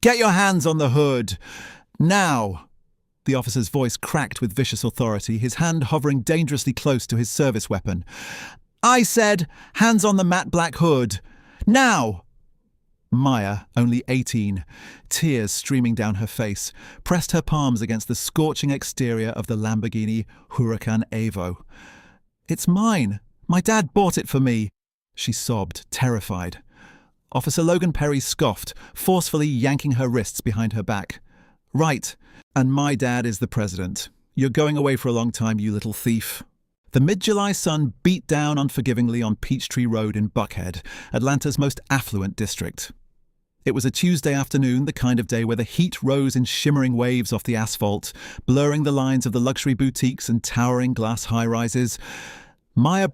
Get your hands on the hood! Now! The officer's voice cracked with vicious authority, his hand hovering dangerously close to his service weapon. I said, hands on the matte black hood! Now! Maya, only 18, tears streaming down her face, pressed her palms against the scorching exterior of the Lamborghini Huracan Evo. It's mine! My dad bought it for me! She sobbed, terrified. Officer Logan Perry scoffed, forcefully yanking her wrists behind her back. Right, and my dad is the president. You're going away for a long time, you little thief. The mid-July sun beat down unforgivingly on Peachtree Road in Buckhead, Atlanta's most affluent district. It was a Tuesday afternoon, the kind of day where the heat rose in shimmering waves off the asphalt, blurring the lines of the luxury boutiques and towering glass high-rises. Maya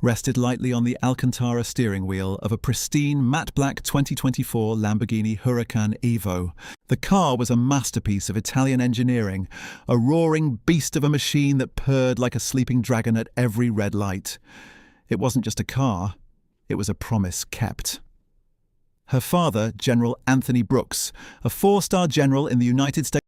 rested lightly on the Alcantara steering wheel of a pristine matte black 2024 Lamborghini Huracan Evo. The car was a masterpiece of Italian engineering, a roaring beast of a machine that purred like a sleeping dragon at every red light. It wasn't just a car, it was a promise kept. Her father, General Anthony Brooks, a four-star general in the United States,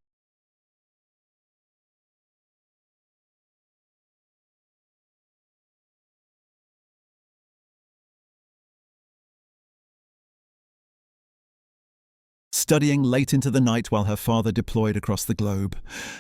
studying late into the night while her father deployed across the globe.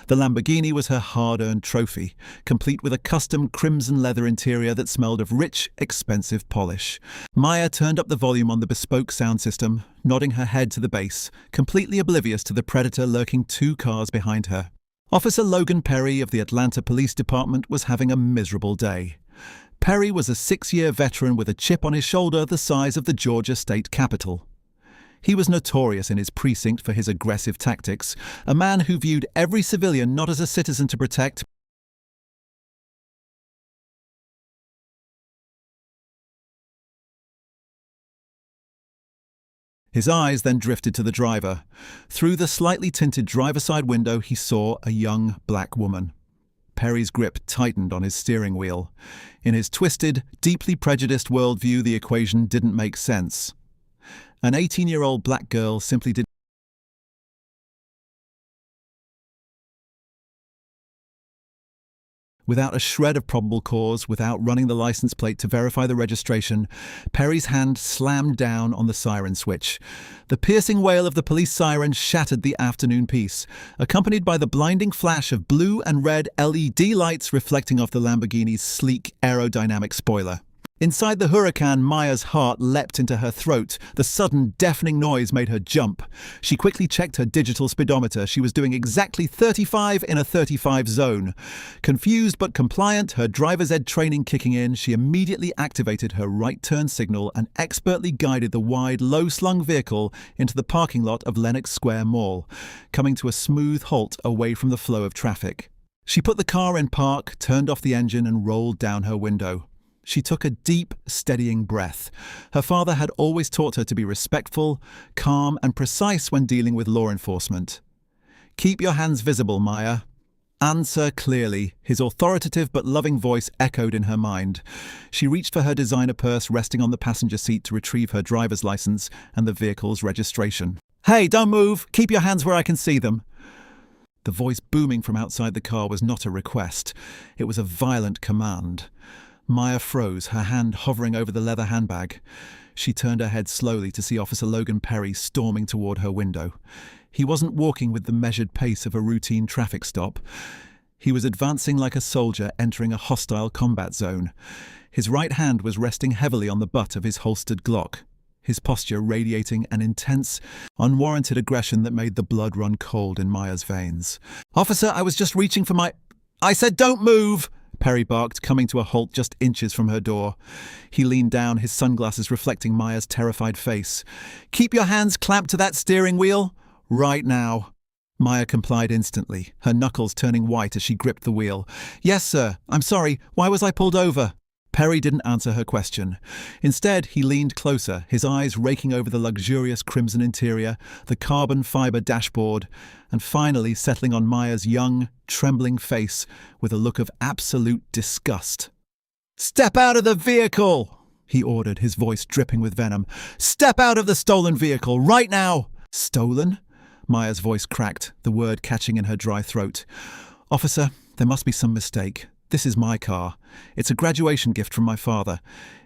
The Lamborghini was her hard-earned trophy, complete with a custom crimson leather interior that smelled of rich, expensive polish. Maya turned up the volume on the bespoke sound system, nodding her head to the bass, completely oblivious to the predator lurking 2 cars behind her. Officer Logan Perry of the Atlanta Police Department was having a miserable day. Perry was a 6-year veteran with a chip on his shoulder the size of the Georgia state capitol. He was notorious in his precinct for his aggressive tactics, a man who viewed every civilian not as a citizen to protect, His eyes then drifted to the driver. Through the slightly tinted driver's side window, he saw a young black woman. Perry's grip tightened on his steering wheel. In his twisted, deeply prejudiced worldview, the equation didn't make sense. An 18-year-old black girl simply did. Without a shred of probable cause, without running the license plate to verify the registration, Perry's hand slammed down on the siren switch. The piercing wail of the police siren shattered the afternoon peace, accompanied by the blinding flash of blue and red LED lights reflecting off the Lamborghini's sleek aerodynamic spoiler. Inside the Huracan, Maya's heart leapt into her throat. The sudden, deafening noise made her jump. She quickly checked her digital speedometer. She was doing exactly 35 in a 35 zone. Confused but compliant, her driver's ed training kicking in, she immediately activated her right turn signal and expertly guided the wide, low-slung vehicle into the parking lot of Lenox Square Mall, coming to a smooth halt away from the flow of traffic. She put the car in park, turned off the engine, and rolled down her window. She took a deep, steadying breath. Her father had always taught her to be respectful, calm, and precise when dealing with law enforcement. "Keep your hands visible, Maya. Answer clearly," his authoritative but loving voice echoed in her mind. She reached for her designer purse resting on the passenger seat to retrieve her driver's license and the vehicle's registration. "Hey, don't move! Keep your hands where I can see them!" The voice booming from outside the car was not a request. It was a violent command. Maya froze, her hand hovering over the leather handbag. She turned her head slowly to see Officer Logan Perry storming toward her window. He wasn't walking with the measured pace of a routine traffic stop. He was advancing like a soldier entering a hostile combat zone. His right hand was resting heavily on the butt of his holstered Glock, his posture radiating an intense, unwarranted aggression that made the blood run cold in Maya's veins. "Officer, I was just reaching for my—" "I said don't move!" Perry barked, coming to a halt just inches from her door. He leaned down, his sunglasses reflecting Maya's terrified face. "Keep your hands clamped to that steering wheel. Right now." Maya complied instantly, her knuckles turning white as she gripped the wheel. "Yes, sir. I'm sorry. Why was I pulled over?" Perry didn't answer her question. Instead, he leaned closer, his eyes raking over the luxurious crimson interior, the carbon fiber dashboard, and finally settling on Maya's young, trembling face with a look of absolute disgust. "Step out of the vehicle!" he ordered, his voice dripping with venom. "Step out of the stolen vehicle, right now!" "Stolen?" Maya's voice cracked, the word catching in her dry throat. "Officer, there must be some mistake. This is my car. It's a graduation gift from my father.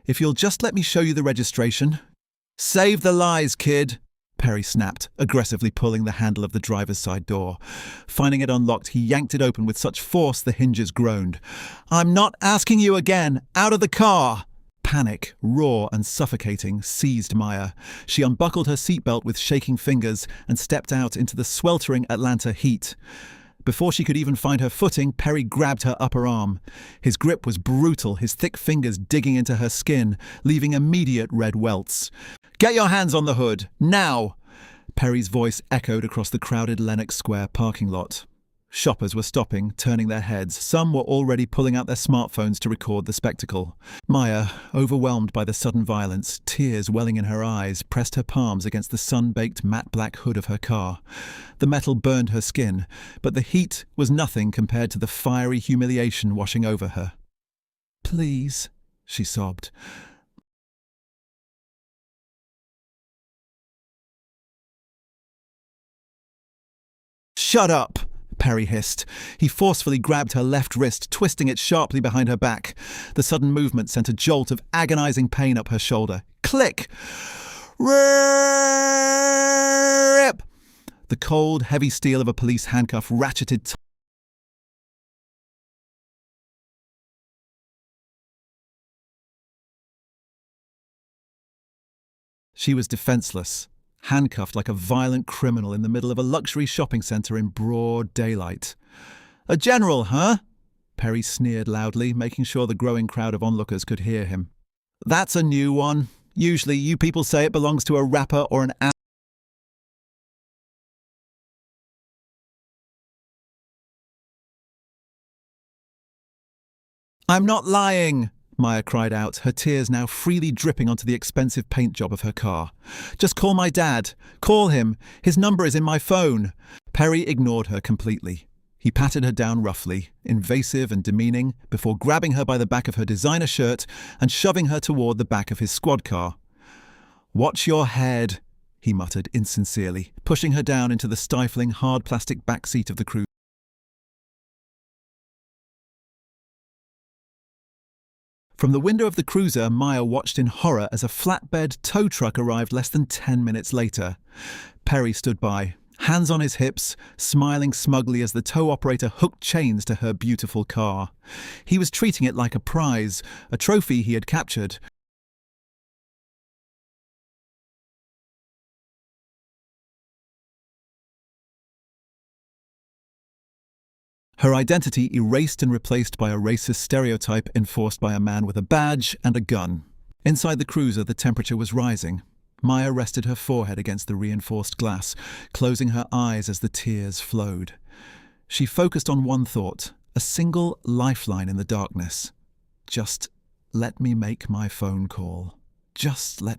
If you'll just let me show you the registration." "Save the lies, kid," Perry snapped, aggressively pulling the handle of the driver's side door. Finding it unlocked, he yanked it open with such force the hinges groaned. "I'm not asking you again. Out of the car!" Panic, raw and suffocating, seized Maya. She unbuckled her seatbelt with shaking fingers and stepped out into the sweltering Atlanta heat. Before she could even find her footing, Perry grabbed her upper arm. His grip was brutal, his thick fingers digging into her skin, leaving immediate red welts. "Get your hands on the hood, now!" Perry's voice echoed across the crowded Lenox Square parking lot. Shoppers were stopping, turning their heads. Some were already pulling out their smartphones to record the spectacle. Maya, overwhelmed by the sudden violence, tears welling in her eyes, pressed her palms against the sun-baked matte black hood of her car. The metal burned her skin, but the heat was nothing compared to the fiery humiliation washing over her. "Please," she sobbed. "Shut up!" Perry hissed. He forcefully grabbed her left wrist, twisting it sharply behind her back. The sudden movement sent a jolt of agonizing pain up her shoulder. Click! Rip! The cold, heavy steel of a police handcuff ratcheted. She was defenseless, handcuffed like a violent criminal in the middle of a luxury shopping centre in broad daylight. "A general, huh?" Perry sneered loudly, making sure the growing crowd of onlookers could hear him. "That's a new one. Usually you people say it belongs to a rapper or an "I'm not lying," Maya cried out, her tears now freely dripping onto the expensive paint job of her car. "Just call my dad. Call him. His number is in my phone." Perry ignored her completely. He patted her down roughly, invasive and demeaning, before grabbing her by the back of her designer shirt and shoving her toward the back of his squad car. "Watch your head," he muttered insincerely, pushing her down into the stifling, hard plastic back seat of the cruiser. From the window of the cruiser, Maya watched in horror as a flatbed tow truck arrived less than 10 minutes later. Perry stood by, hands on his hips, smiling smugly as the tow operator hooked chains to her beautiful car. He was treating it like a prize, a trophy he had captured. Her identity erased and replaced by a racist stereotype enforced by a man with a badge and a gun. Inside the cruiser, the temperature was rising. Maya rested her forehead against the reinforced glass, closing her eyes as the tears flowed. She focused on one thought, a single lifeline in the darkness. Just let me make my phone call. Just let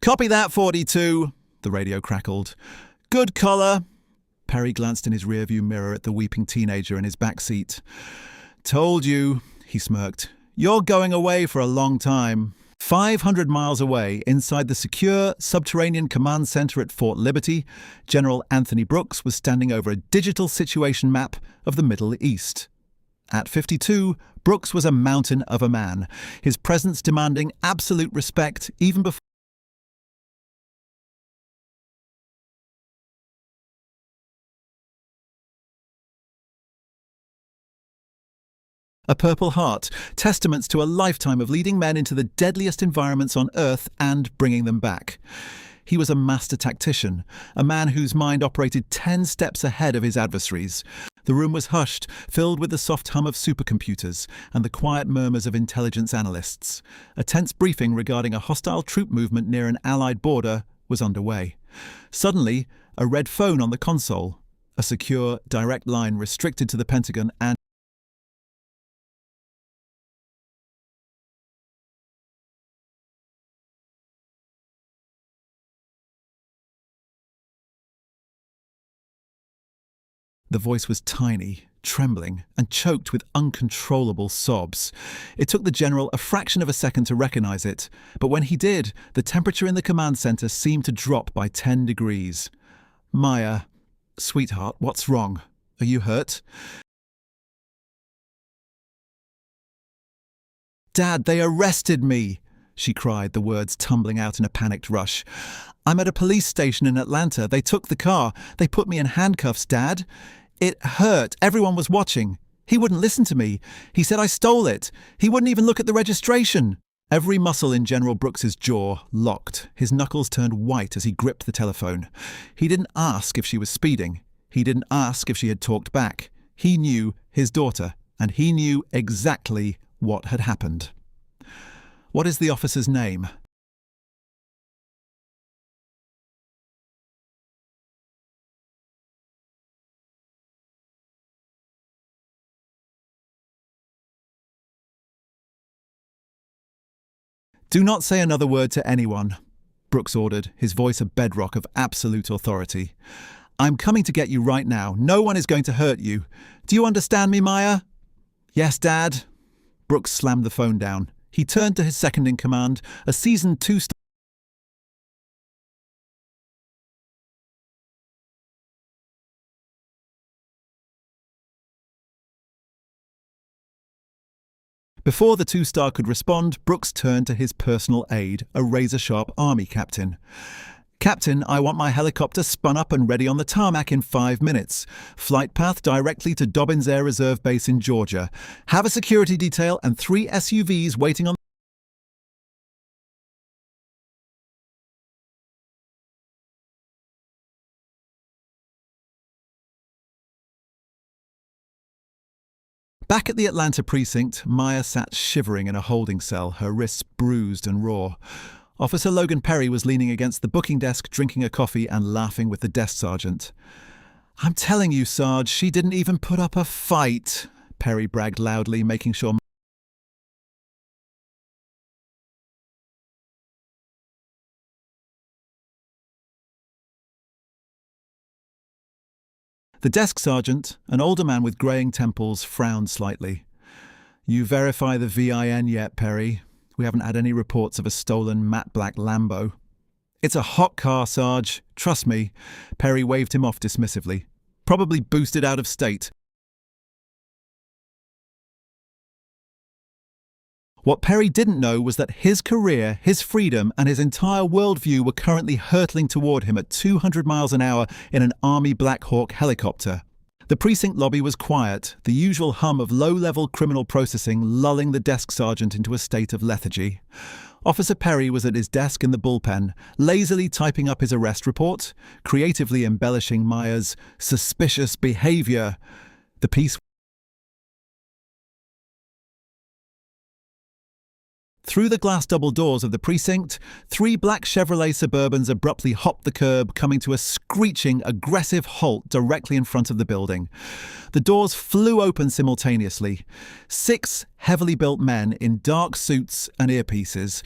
"Copy that, 42, the radio crackled. "Good collar." Perry glanced in his rearview mirror at the weeping teenager in his back seat. "Told you," he smirked. "You're going away for a long time." 500 miles away, inside the secure subterranean command center at Fort Liberty, General Anthony Brooks was standing over a digital situation map of the Middle East. At 52, Brooks was a mountain of a man, his presence demanding absolute respect even before a Purple Heart, testaments to a lifetime of leading men into the deadliest environments on Earth and bringing them back. He was a master tactician, a man whose mind operated 10 steps ahead of his adversaries. The room was hushed, filled with the soft hum of supercomputers and the quiet murmurs of intelligence analysts. A tense briefing regarding a hostile troop movement near an Allied border was underway. Suddenly, a red phone on the console, a secure, direct line restricted to the Pentagon and the voice was tiny, trembling, and choked with uncontrollable sobs. It took the general a fraction of a second to recognize it, but when he did, the temperature in the command center seemed to drop by 10 degrees. Maya, sweetheart, what's wrong? Are you hurt? Dad, they arrested me, she cried, the words tumbling out in a panicked rush. I'm at a police station in Atlanta. They took the car. They put me in handcuffs, Dad. It hurt. Everyone was watching. He wouldn't listen to me. He said I stole it. He wouldn't even look at the registration. Every muscle in General Brooks's jaw locked. His knuckles turned white as he gripped the telephone. He didn't ask if she was speeding. He didn't ask if she had talked back. He knew his daughter, and he knew exactly what had happened. What is the officer's name? Do not say another word to anyone, Brooks ordered, his voice a bedrock of absolute authority. I'm coming to get you right now. No one is going to hurt you. Do you understand me, Maya? Yes, Dad. Brooks slammed the phone down. He turned to his second-in-command, a seasoned two-star. Before the two-star could respond, Brooks turned to his personal aide, a razor-sharp army captain. Captain, I want my helicopter spun up and ready on the tarmac in 5 minutes. Flight path directly to Dobbins Air Reserve Base in Georgia. Have a security detail and 3 SUVs waiting on. Back at the Atlanta precinct, Maya sat shivering in a holding cell, her wrists bruised and raw. Officer Logan Perry was leaning against the booking desk, drinking a coffee and laughing with the desk sergeant. I'm telling you, Sarge, she didn't even put up a fight, Perry bragged loudly, making sure. The desk sergeant, an older man with greying temples, frowned slightly. You verify the VIN yet, Perry? We haven't had any reports of a stolen matte black Lambo. It's a hot car, Sarge. Trust me. Perry waved him off dismissively. Probably boosted out of state. What Perry didn't know was that his career, his freedom, and his entire worldview were currently hurtling toward him at 200 miles an hour in an Army Black Hawk helicopter. The precinct lobby was quiet, the usual hum of low-level criminal processing lulling the desk sergeant into a state of lethargy. Officer Perry was at his desk in the bullpen, lazily typing up his arrest report, creatively embellishing Maya's suspicious behavior. The piece. Through the glass double doors of the precinct, 3 black Chevrolet Suburbans abruptly hopped the curb, coming to a screeching, aggressive halt directly in front of the building. The doors flew open simultaneously. 6 heavily built men in dark suits and earpieces.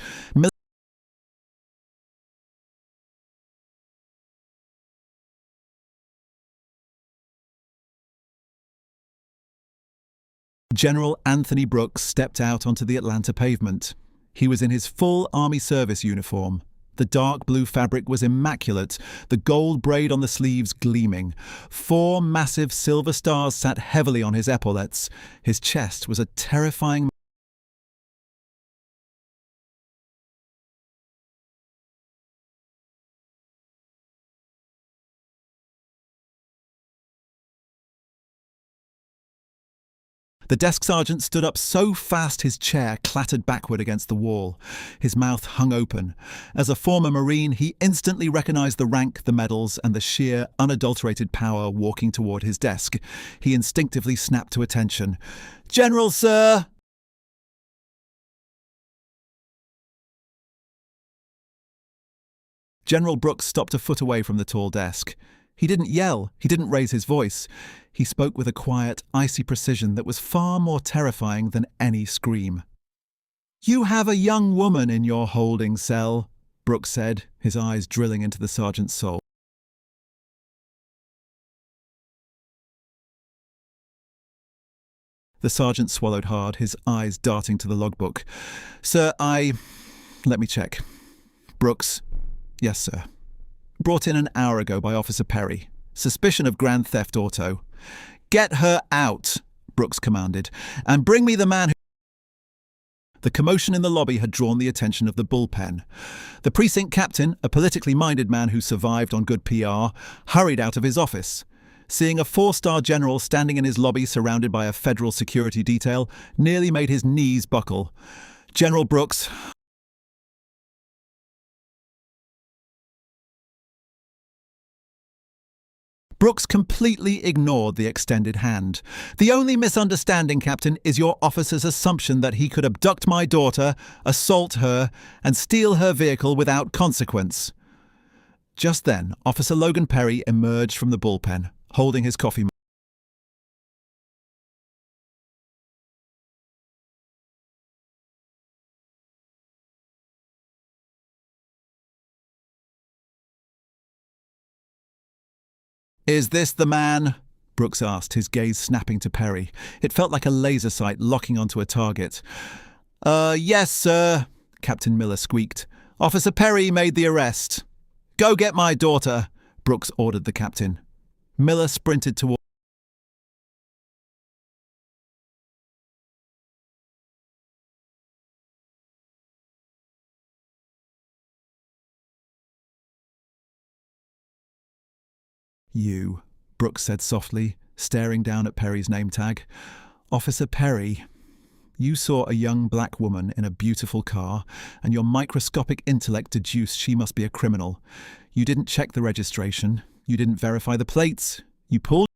General Anthony Brooks stepped out onto the Atlanta pavement. He was in his full Army service uniform. The dark blue fabric was immaculate, the gold braid on the sleeves gleaming. 4 massive silver stars sat heavily on his epaulettes. His chest was a terrifying. The desk sergeant stood up so fast his chair clattered backward against the wall. His mouth hung open. As a former Marine, he instantly recognized the rank, the medals, and the sheer, unadulterated power walking toward his desk. He instinctively snapped to attention. "General, sir!" General Brooks stopped a foot away from the tall desk. He didn't yell, he didn't raise his voice. He spoke with a quiet, icy precision that was far more terrifying than any scream. "You have a young woman in your holding cell," Brooks said, his eyes drilling into the sergeant's soul. The sergeant swallowed hard, his eyes darting to the logbook. "Sir, let me check. Brooks." "Yes, sir." "Brought in an hour ago by Officer Perry. Suspicion of grand theft auto." "Get her out," Brooks commanded, "and bring me the man who—" The commotion in the lobby had drawn the attention of the bullpen. The precinct captain, a politically minded man who survived on good PR, hurried out of his office. Seeing a 4-star general standing in his lobby surrounded by a federal security detail nearly made his knees buckle. "General Brooks." Brooks completely ignored the extended hand. "The only misunderstanding, Captain, is your officer's assumption that he could abduct my daughter, assault her, and steal her vehicle without consequence." Just then, Officer Logan Perry emerged from the bullpen, holding his coffee mug. "Is this the man?" Brooks asked, his gaze snapping to Perry. It felt like a laser sight locking onto a target. Yes, sir," Captain Miller squeaked. "Officer Perry made the arrest." "Go get my daughter," Brooks ordered the captain. Miller sprinted toward "You," Brooks said softly, staring down at Perry's name tag. "Officer Perry, you saw a young black woman in a beautiful car, and your microscopic intellect deduced she must be a criminal. You didn't check the registration. You didn't verify the plates. You pulled—"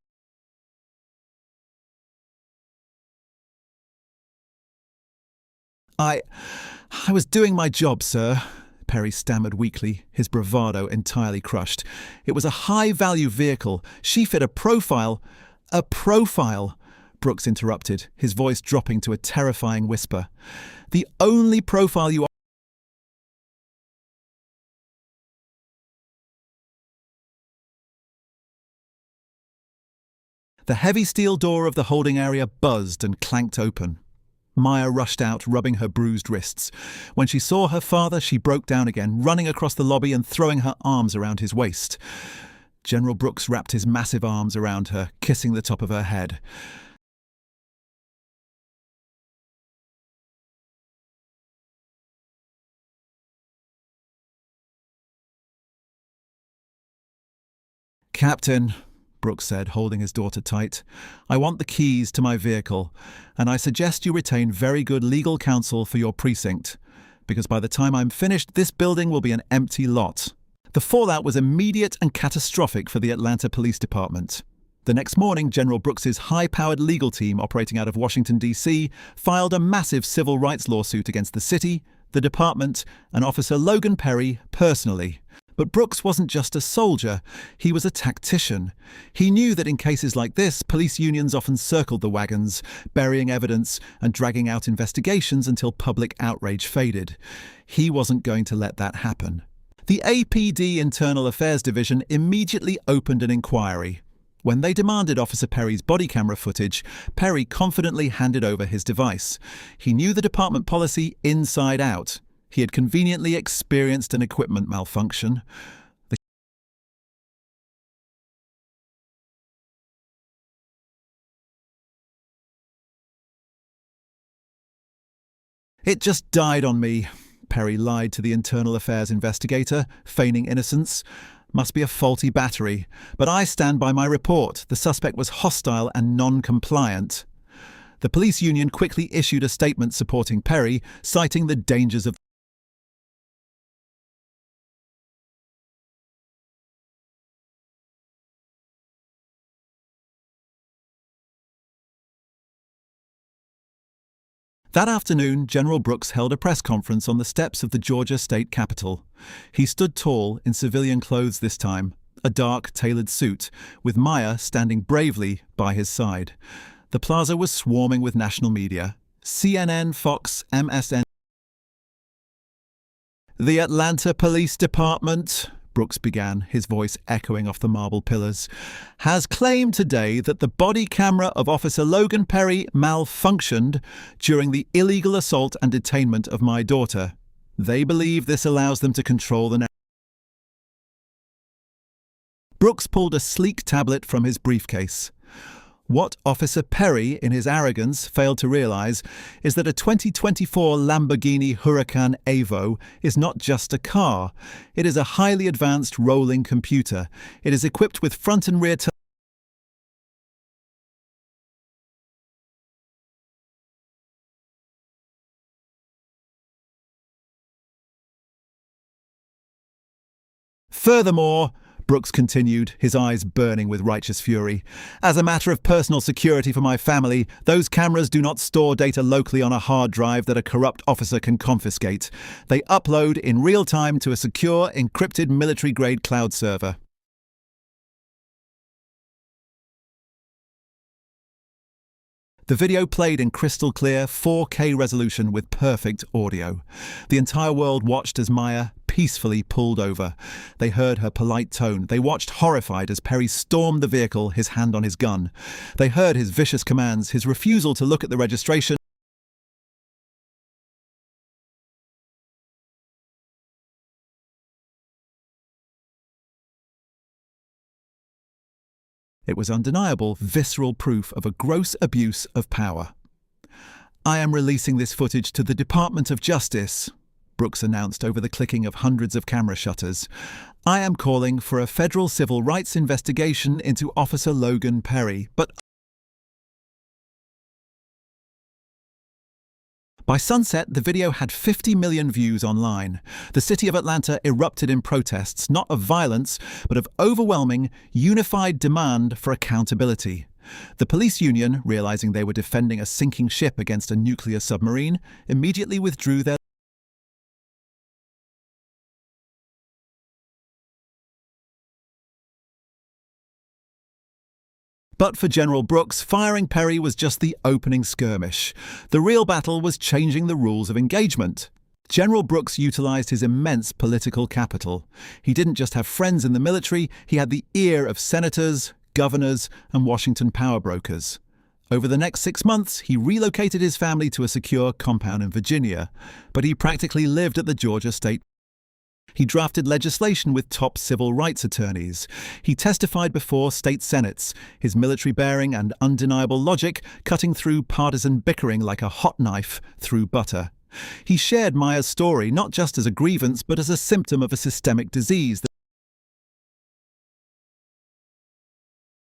I was doing my job, sir," Perry stammered weakly, his bravado entirely crushed. "It was a high-value vehicle. She fit a profile—" "A profile," Brooks interrupted, his voice dropping to a terrifying whisper. "The only profile you—" The heavy steel door of the holding area buzzed and clanked open. Maya rushed out, rubbing her bruised wrists. When she saw her father, she broke down again, running across the lobby and throwing her arms around his waist. General Brooks wrapped his massive arms around her, kissing the top of her head. "Captain," Brooks said, holding his daughter tight, "I want the keys to my vehicle, and I suggest you retain very good legal counsel for your precinct, because by the time I'm finished, this building will be an empty lot." The fallout was immediate and catastrophic for the Atlanta Police Department. The next morning, General Brooks's high-powered legal team operating out of Washington, D.C., filed a massive civil rights lawsuit against the city, the department, and Officer Logan Perry personally. But Brooks wasn't just a soldier, he was a tactician. He knew that in cases like this, police unions often circled the wagons, burying evidence and dragging out investigations until public outrage faded. He wasn't going to let that happen. The APD Internal Affairs Division immediately opened an inquiry. When they demanded Officer Perry's body camera footage, Perry confidently handed over his device. He knew the department policy inside out. He had conveniently experienced an equipment malfunction. "It just died on me," Perry lied to the Internal Affairs investigator, feigning innocence. "Must be a faulty battery. But I stand by my report. The suspect was hostile and non-compliant." The police union quickly issued a statement supporting Perry, citing the dangers of That afternoon, General Brooks held a press conference on the steps of the Georgia state capitol. He stood tall, in civilian clothes this time, a dark, tailored suit, with Maya standing bravely by his side. The plaza was swarming with national media. CNN, Fox, MSN. "The Atlanta Police Department," Brooks began, his voice echoing off the marble pillars, "has claimed today that the body camera of Officer Logan Perry malfunctioned during the illegal assault and detainment of my daughter. They believe this allows them to control the narrative." Brooks pulled a sleek tablet from his briefcase. What Officer Perry, in his arrogance, failed to realize is that a 2024 Lamborghini Huracan Evo is not just a car. It is a highly advanced rolling computer. It is equipped with front and rear Furthermore, Brooks continued, his eyes burning with righteous fury, "as a matter of personal security for my family, those cameras do not store data locally on a hard drive that a corrupt officer can confiscate. They upload in real time to a secure, encrypted military-grade cloud server." The video played in crystal clear 4K resolution with perfect audio. The entire world watched as Maya peacefully pulled over. They heard her polite tone. They watched horrified as Perry stormed the vehicle, his hand on his gun. They heard his vicious commands, his refusal to look at the registration. It was undeniable, visceral proof of a gross abuse of power. "I am releasing this footage to the Department of Justice," Brooks announced over the clicking of hundreds of camera shutters. "I am calling for a federal civil rights investigation into Officer Logan Perry." But by sunset, the video had 50 million views online. The city of Atlanta erupted in protests, not of violence, but of overwhelming, unified demand for accountability. The police union, realizing they were defending a sinking ship against a nuclear submarine, immediately withdrew their But for General Brooks, firing Perry was just the opening skirmish. The real battle was changing the rules of engagement. General Brooks utilized his immense political capital. He didn't just have friends in the military, he had the ear of senators, governors, and Washington power brokers. Over the next 6 months, he relocated his family to a secure compound in Virginia, but he practically lived at the Georgia State. He drafted legislation with top civil rights attorneys. He testified before state senates, his military bearing and undeniable logic cutting through partisan bickering like a hot knife through butter. He shared Maya's story not just as a grievance but as a symptom of a systemic disease.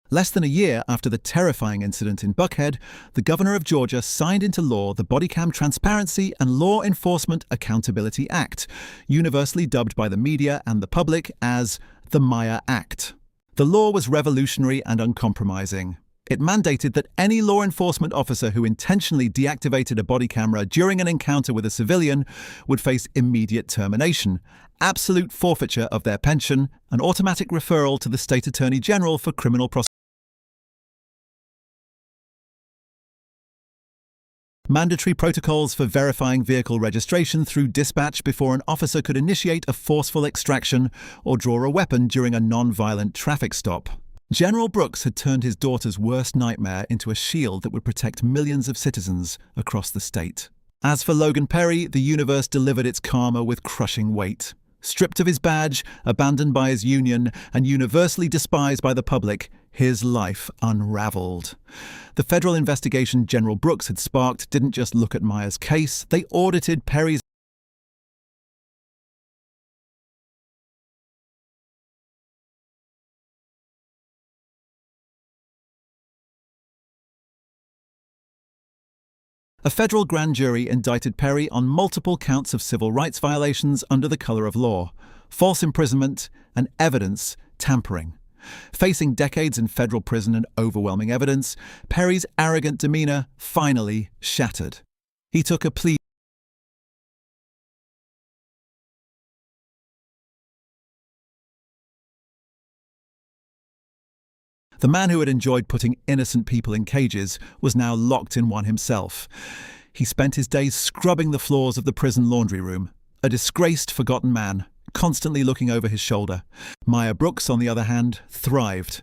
Less than a year after the terrifying incident in Buckhead, the governor of Georgia signed into law the Bodycam Transparency and Law Enforcement Accountability Act, universally dubbed by the media and the public as the Maya Act. The law was revolutionary and uncompromising. It mandated that any law enforcement officer who intentionally deactivated a body camera during an encounter with a civilian would face immediate termination, absolute forfeiture of their pension, and automatic referral to the state attorney general for criminal prosecution. Mandatory protocols for verifying vehicle registration through dispatch before an officer could initiate a forceful extraction or draw a weapon during a non-violent traffic stop. General Brooks had turned his daughter's worst nightmare into a shield that would protect millions of citizens across the state. As for Logan Perry, the universe delivered its karma with crushing weight. Stripped of his badge, abandoned by his union, and universally despised by the public, his life unraveled. The federal investigation General Brooks had sparked didn't just look at Maya's case, they audited Perry's A federal grand jury indicted Perry on multiple counts of civil rights violations under the color of law, false imprisonment, and evidence tampering. Facing decades in federal prison and overwhelming evidence, Perry's arrogant demeanor finally shattered. He took a plea. The man who had enjoyed putting innocent people in cages was now locked in one himself. He spent his days scrubbing the floors of the prison laundry room, a disgraced, forgotten man, constantly looking over his shoulder. Maya Brooks, on the other hand, thrived.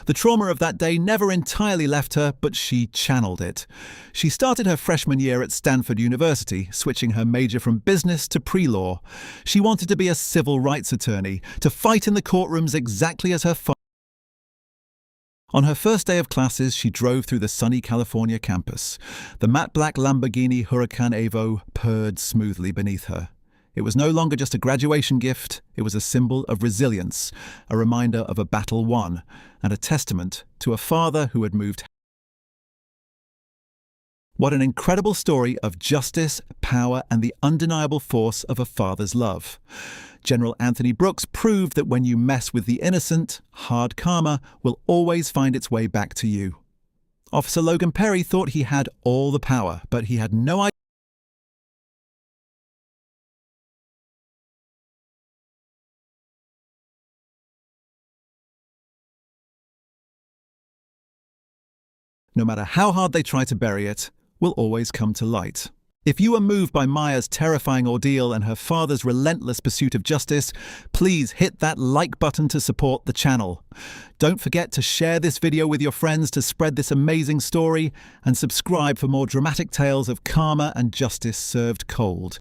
The trauma of that day never entirely left her, but she channeled it. She started her freshman year at Stanford University, switching her major from business to pre-law. She wanted to be a civil rights attorney, to fight in the courtrooms exactly as her father. On her first day of classes, she drove through the sunny California campus. The matte black Lamborghini Huracan Evo purred smoothly beneath her. It was no longer just a graduation gift, it was a symbol of resilience, a reminder of a battle won, and a testament to a father who had moved. What an incredible story of justice, power, and the undeniable force of a father's love. General Anthony Brooks proved that when you mess with the innocent, hard karma will always find its way back to you. Officer Logan Perry thought he had all the power, but he had no idea. No matter how hard they try to bury it, will always come to light. If you are moved by Maya's terrifying ordeal and her father's relentless pursuit of justice, please hit that like button to support the channel. Don't forget to share this video with your friends to spread this amazing story, and subscribe for more dramatic tales of karma and justice served cold.